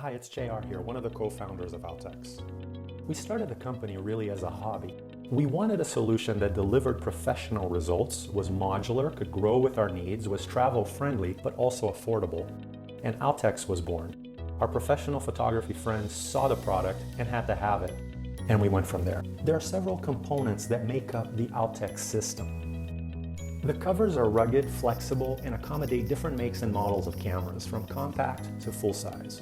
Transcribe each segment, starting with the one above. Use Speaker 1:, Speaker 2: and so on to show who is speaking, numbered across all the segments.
Speaker 1: Hi, it's JR here, one of the co-founders of Outex. We started the company really as a hobby. We wanted a solution that delivered professional results, was modular, could grow with our needs, was travel-friendly, but also affordable. And Outex was born. Our professional photography friends saw the product and had to have it, and we went from there. There are several components that make up the Outex system. The covers are rugged, flexible, and accommodate different makes and models of cameras, from compact to full size.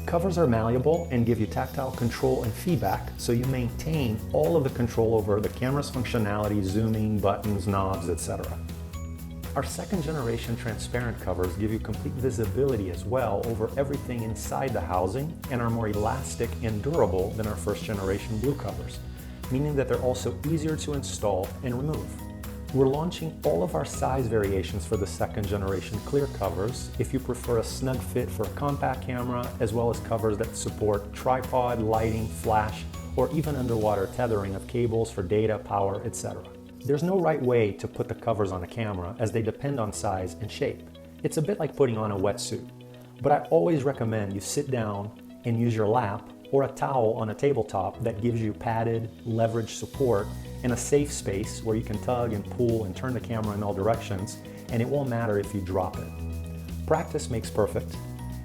Speaker 1: Covers are malleable and give you tactile control and feedback, so you maintain all of the control over the camera's functionality, zooming, buttons, knobs, etc. Our second generation transparent covers give you complete visibility as well over everything inside the housing and are more elastic and durable than our first generation blue covers, meaning that they're also easier to install and remove. We're launching all of our size variations for the second generation clear covers if you prefer a snug fit for a compact camera, as well as covers that support tripod, lighting, flash, or even underwater tethering of cables for data, power, etc. There's no right way to put the covers on a camera as they depend on size and shape. It's a bit like putting on a wetsuit, but I always recommend you sit down and use your lap or a towel on a tabletop that gives you padded, leveraged support in a safe space where you can tug and pull and turn the camera in all directions, and it won't matter if you drop it. Practice makes perfect,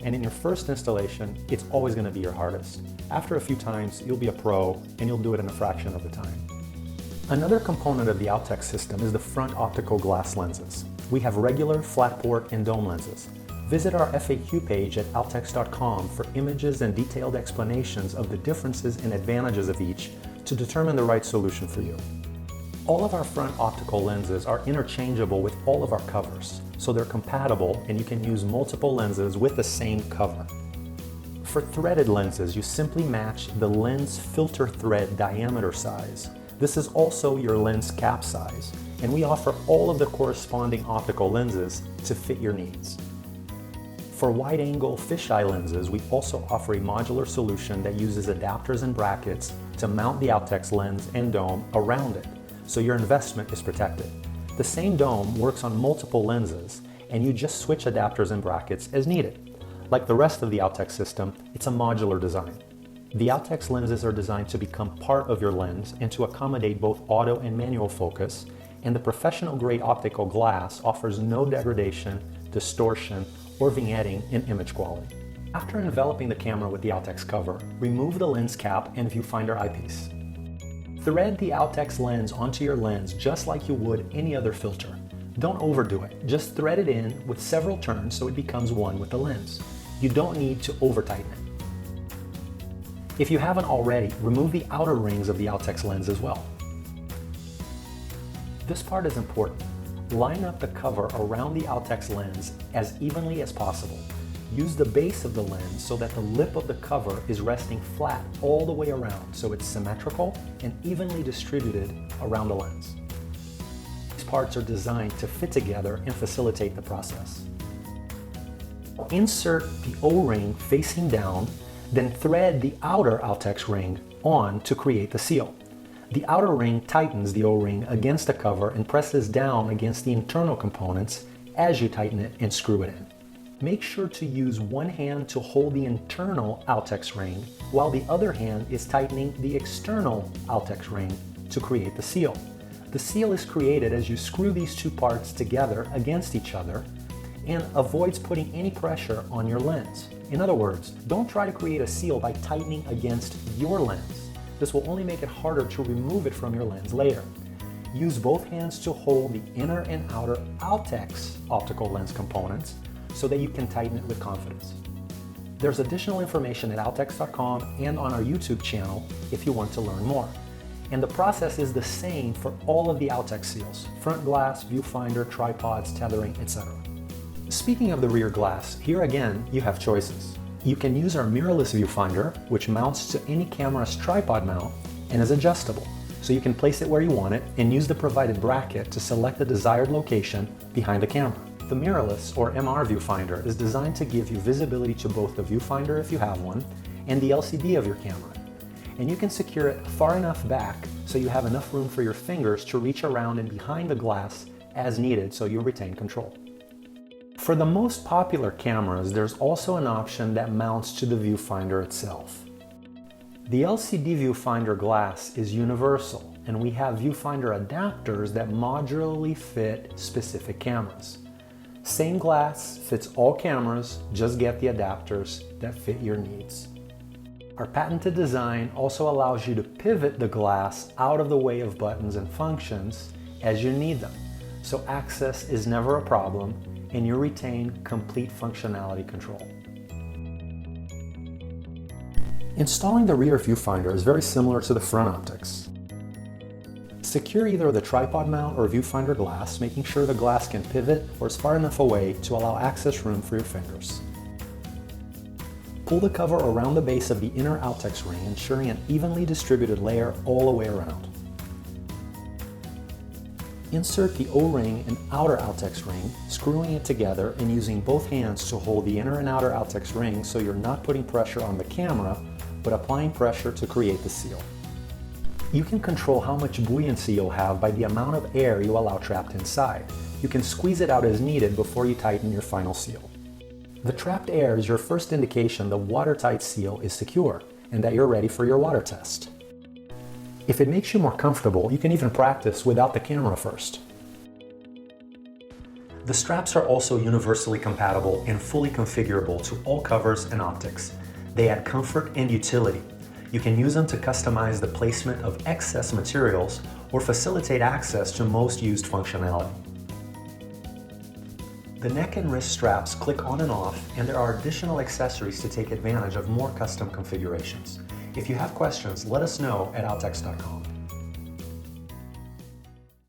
Speaker 1: and in your first installation, it's always going to be your hardest. After a few times, you'll be a pro, and you'll do it in a fraction of the time. Another component of the Outex system is the front optical glass lenses. We have regular, flat port, and dome lenses. Visit our FAQ page at outex.com for images and detailed explanations of the differences and advantages of each to determine the right solution for you. All of our front optical lenses are interchangeable with all of our covers, so they're compatible and you can use multiple lenses with the same cover. For threaded lenses, you simply match the lens filter thread diameter size. This is also your lens cap size, and we offer all of the corresponding optical lenses to fit your needs. For wide-angle fisheye lenses, we also offer a modular solution that uses adapters and brackets to mount the Outex lens and dome around it, so your investment is protected. The same dome works on multiple lenses, and you just switch adapters and brackets as needed. Like the rest of the Outex system, it's a modular design. The Outex lenses are designed to become part of your lens and to accommodate both auto and manual focus, and the professional-grade optical glass offers no degradation, distortion, or vignetting in image quality. After enveloping the camera with the Outex cover, remove the lens cap and viewfinder eyepiece. Thread the Outex lens onto your lens just like you would any other filter. Don't overdo it, just thread it in with several turns so it becomes one with the lens. You don't need to over-tighten it. If you haven't already, remove the outer rings of the Outex lens as well. This part is important. Line up the cover around the Outex lens as evenly as possible. Use the base of the lens so that the lip of the cover is resting flat all the way around, so it's symmetrical and evenly distributed around the lens. These parts are designed to fit together and facilitate the process. Insert the O-ring facing down, then thread the outer Outex ring on to create the seal. The outer ring tightens the O-ring against the cover and presses down against the internal components as you tighten it and screw it in. Make sure to use one hand to hold the internal Outex ring while the other hand is tightening the external Outex ring to create the seal. The seal is created as you screw these two parts together against each other and avoids putting any pressure on your lens. In other words, don't try to create a seal by tightening against your lens. This will only make it harder to remove it from your lens later. Use both hands to hold the inner and outer Outex optical lens components so that you can tighten it with confidence. There's additional information at outex.com and on our YouTube channel if you want to learn more. And the process is the same for all of the Outex seals: front glass, viewfinder, tripods, tethering, etc. Speaking of the rear glass, here again you have choices. You can use our mirrorless viewfinder, which mounts to any camera's tripod mount and is adjustable, so you can place it where you want it and use the provided bracket to select the desired location behind the camera. The mirrorless, or MR viewfinder, is designed to give you visibility to both the viewfinder if you have one and the LCD of your camera. And you can secure it far enough back so you have enough room for your fingers to reach around and behind the glass as needed so you retain control. For the most popular cameras, there's also an option that mounts to the viewfinder itself. The LCD viewfinder glass is universal, and we have viewfinder adapters that modularly fit specific cameras. Same glass fits all cameras, just get the adapters that fit your needs. Our patented design also allows you to pivot the glass out of the way of buttons and functions as you need them, so access is never a problem and you retain complete functionality control. Installing the rear viewfinder is very similar to the front optics. Secure either the tripod mount or viewfinder glass, making sure the glass can pivot or is far enough away to allow access room for your fingers. Pull the cover around the base of the inner Outex ring, ensuring an evenly distributed layer all the way around. Insert the O-ring and outer Outex ring, screwing it together and using both hands to hold the inner and outer Outex ring so you're not putting pressure on the camera, but applying pressure to create the seal. You can control how much buoyancy you'll have by the amount of air you allow trapped inside. You can squeeze it out as needed before you tighten your final seal. The trapped air is your first indication the watertight seal is secure and that you're ready for your water test. If it makes you more comfortable, you can even practice without the camera first. The straps are also universally compatible and fully configurable to all covers and optics. They add comfort and utility. You can use them to customize the placement of excess materials or facilitate access to most used functionality. The neck and wrist straps click on and off, and there are additional accessories to take advantage of more custom configurations. If you have questions, let us know at outex.com.